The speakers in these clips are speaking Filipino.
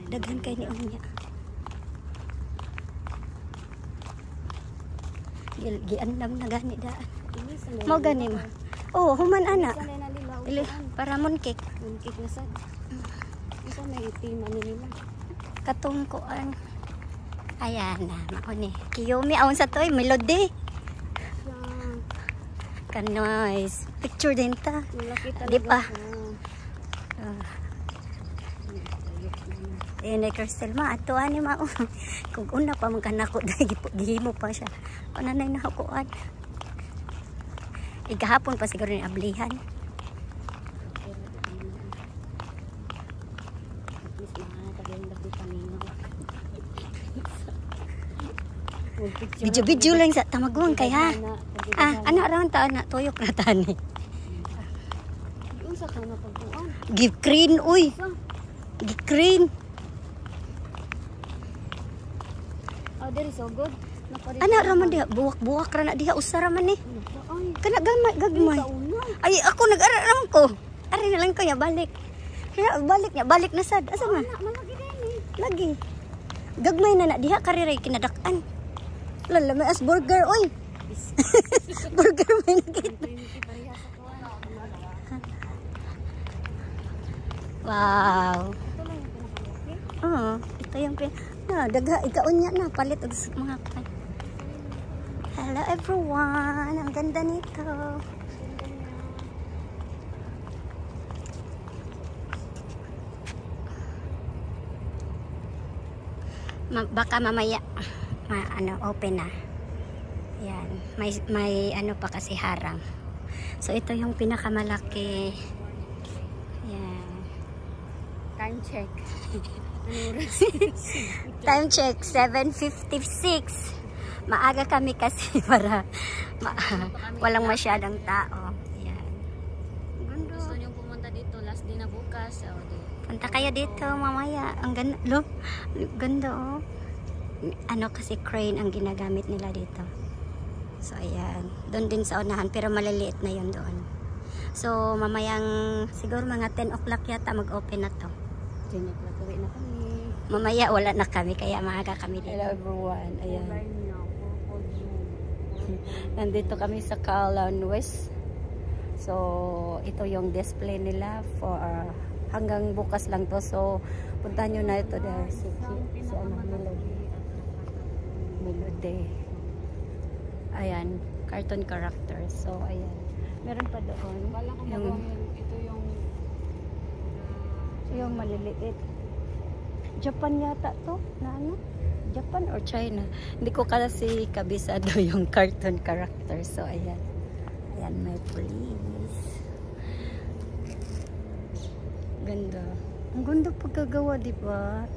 Daghan kay ni unya. Giandam na gani daan. Mo gani ma. Oh, human ana. Ili para mooncake. Mooncake na sad. Isa may itim ano nila. Katungkuan. Ayan na, mao ni. Kiyomi aun sa toy melody. Kanois. Picture din ta. Di pa. Ni Crystal ma ato ani mao. Kung una pa man kanako dai gihimo pa siya. Ana nay nakuan. Igahapon pa siguro ni ablihan. Video lang sa tamaguan kay ha. Anak raon ta anak tuyok na tani. Unsa ka na pagkuan? Give green uy. Give green. Oh, there is so good. Anak raman diha buwak-buwak ra na diha usara man ni. Kana gagmay. Ay ako nag-ara naman ko. Ari na lang ko ya balik. Kaya balik na sad. Asa man? Malagi din. Lagi. Gagmay na diha kariray kinadakan. Lala may as burger oy. Burger may nakita. Wow. Ito yung daga ikaunya na palit og mga kan. Hello everyone. Ang ganda nito. Baka mamaya open na. Yan. May ano pa kasi harang. So ito yung pinakamalaki. Yan. Time check. Time check 7:56. Maaga kami kasi para walang masyadong tao. Yan. Ganda. Gusto niyong pumunta dito last day na bukas. Punta kayo dito mamaya. Ang ganda. Look. Ganda oh. Ano kasi crane ang ginagamit nila dito. So ayan, doon din sa unahan pero maliliit na yon doon. So mamayang siguro mga 10 o'clock yata mag-open na to. 10 o'clock uwi na kami. Mamaya wala na kami kaya maaga kami dito. Hello everyone. Ayan. Nandito kami sa Kowloon West. So ito yung display nila for hanggang bukas lang to. So puntahan nyo na ito dahil si Melody. Ayan, cartoon characters. So, ayan. Meron pa doon. Yung maliliit. Japan yata to? Na ano? Japan or China? Hindi ko kasi kabisado yung cartoon characters. So, ayan. Ayan, may police. Ganda. Ang ganda pagkagawa, diba?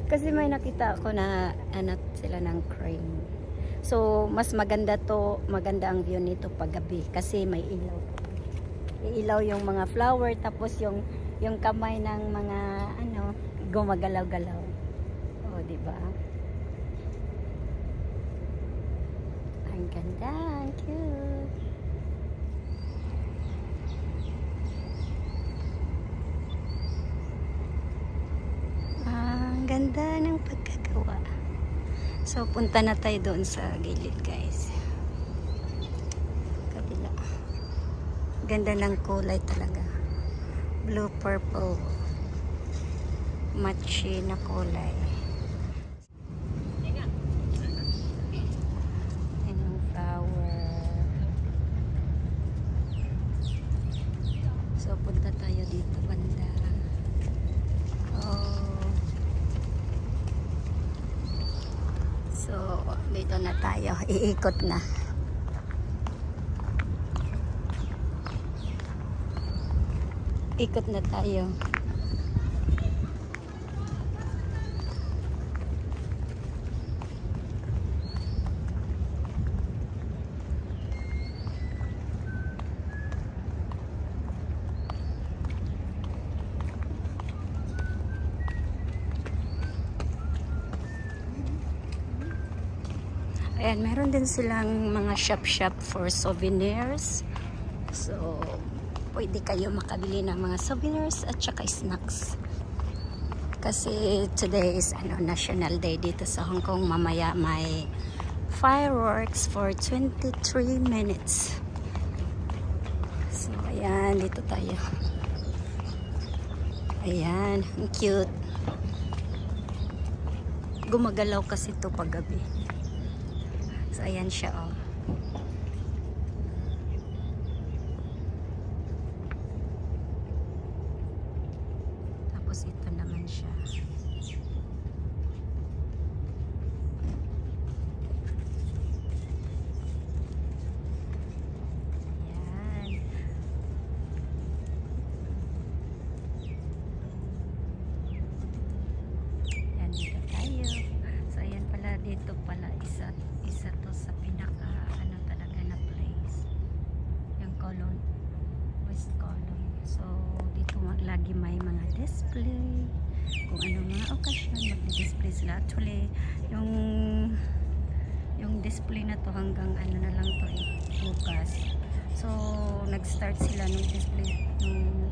Kasi may nakita ako na anak sila ng crane. So, mas maganda ang view nito pag gabi kasi may ilaw. Iilaw yung mga flower tapos yung kamay ng mga gumagalaw-galaw. Oh, di ba? Ang ganda, ang cute. Ganda ng pagkagawa. So, punta na tayo doon sa gilid, guys. Kabila. Ganda ng kulay talaga. Blue, purple. Matchy na kulay. Ayan yung flower. So, punta tayo dito banda. So, dito na tayo. Iikot na. Ikot na tayo. Ayan, meron din silang mga shop for souvenirs. So, pwede kayo makabili ng mga souvenirs at saka snacks. Kasi today is National Day dito sa Hong Kong. Mamaya may fireworks for 23 minutes. So, ayan. Dito tayo. Ayan. Ang cute. Gumagalaw kasi ito paggabi. So, ayan siya, oh. Tapos ito naman siya. Ayan. Ayan, dito tayo. So, ayan pala, dito pala, isa to sa pinaka, talaga na place. Yung Colon, West Colon. So, dito lagi may mga display. Kung ano mga okasyon, mag-display sila. Actually, yung display na to hanggang na lang to bukas. So, nag-start sila nung display,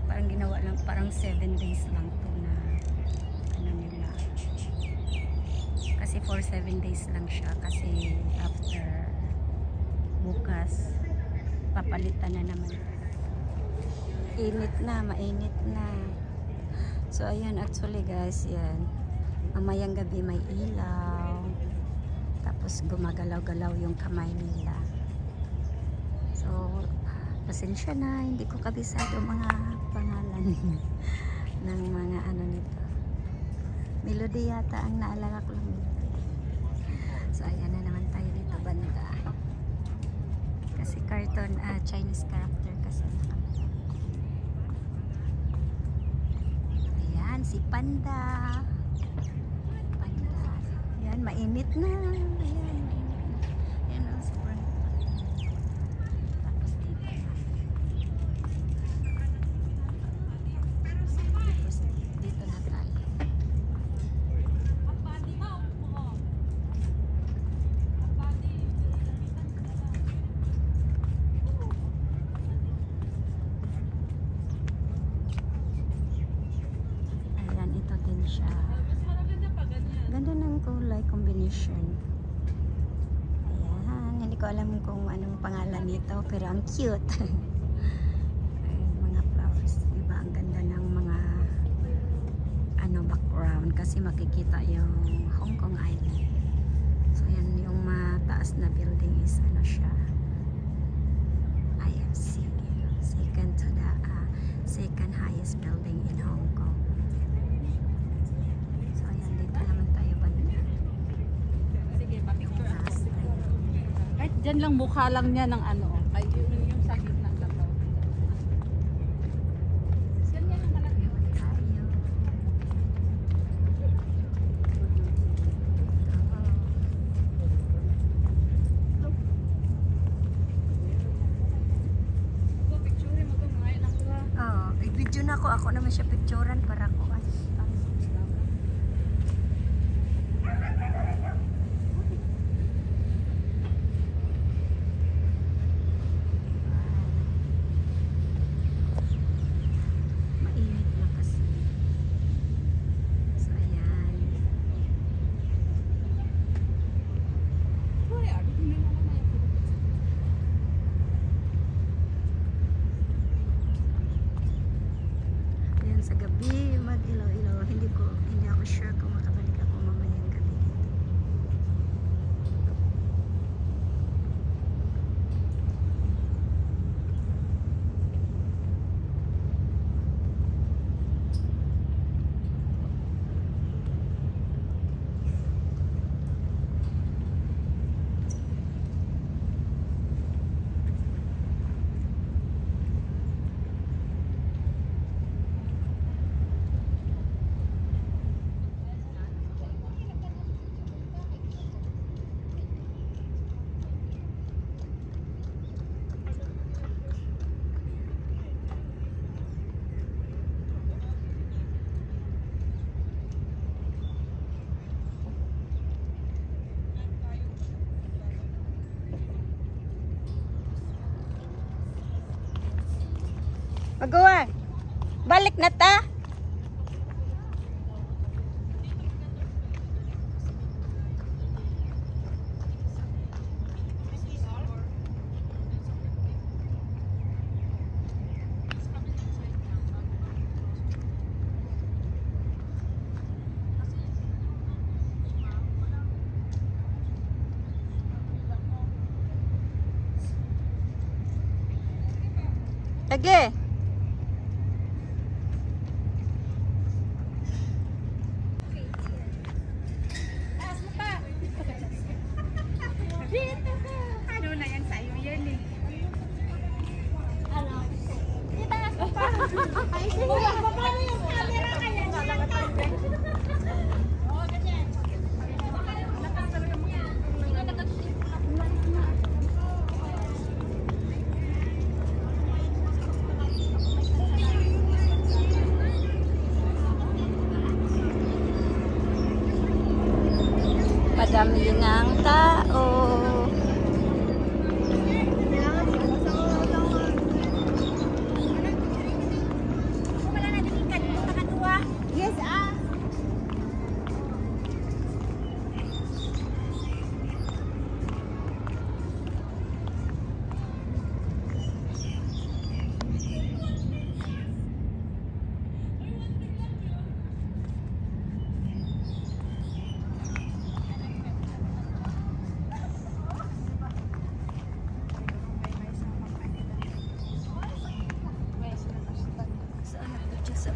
parang ginawa lang, parang 7 days lang to na nila. Kasi for 7 days lang siya. Kasi after bukas, papalitan na naman. Init na, mainit na. So, ayan, actually guys, yan. Mamayang gabi may ilaw. Tapos, gumagalaw-galaw yung kamay nila. So, pasensya na, hindi ko kabisado mga pangalan ng mga nito. Melody yata ang naalala ko lang. So, ayan na naman tayo dito banda. Kasi cartoon, Chinese character kasi si Panda. Yan, mainit na. Ayan. Ayan, sobrang. Tapos dito na. Tapos dito na tayo. Siya. Ganda ng kulay combination. Ayan, hindi ko alam kung anong pangalan nito, pero ang cute. Ayan, mga flowers, diba? Ang ganda ng mga background kasi makikita yung Hong Kong Island. So yan yung mataas na building is siya, IFC, second to the second highest building in Hong Kong. Diyan lang mukha lang niya ng ay yung sa gitna lang. Diyan niya lang malaki. Picture mo to ngayon ako. I-video na ako naman siya picturean para ko. Sa gabi mag-ilaw-ilaw, hindi ako sure kung makabalik ako mamayang gabi dito. Magawa. Balik na ta. Sige. Ano na yan sa'yo yan eh. Madami ng tao. Yes, ah.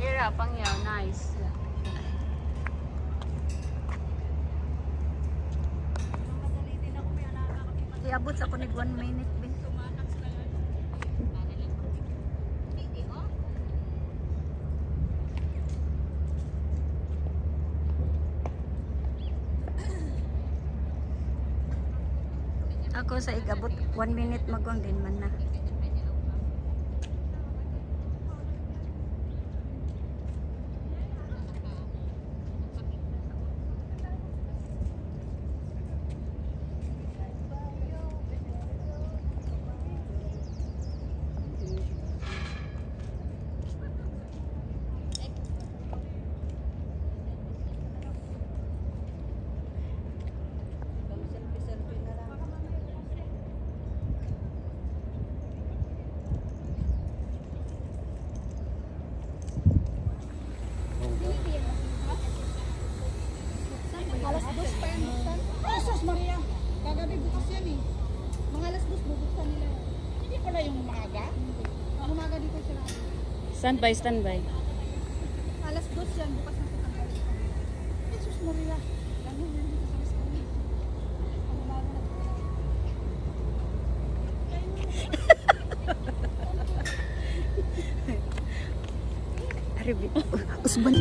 Hira, pangyaw, nice. Iabot sa kunig 1 minute. Bin. Ako sa igabot 1 minute magwang din man na. Alas 2 pa yan buksan. Ay, sus Maria. Kagabi bukas yan eh. Mga alas 2 bubuksan nila. Hindi pala yung umaga? Ang umaga dito sila. Standby, standby. Alas 2 yan, bukas na sa kagabi. Ay, sus Maria. Ganun yan dito sa restaurant. Ang umaga na Usban.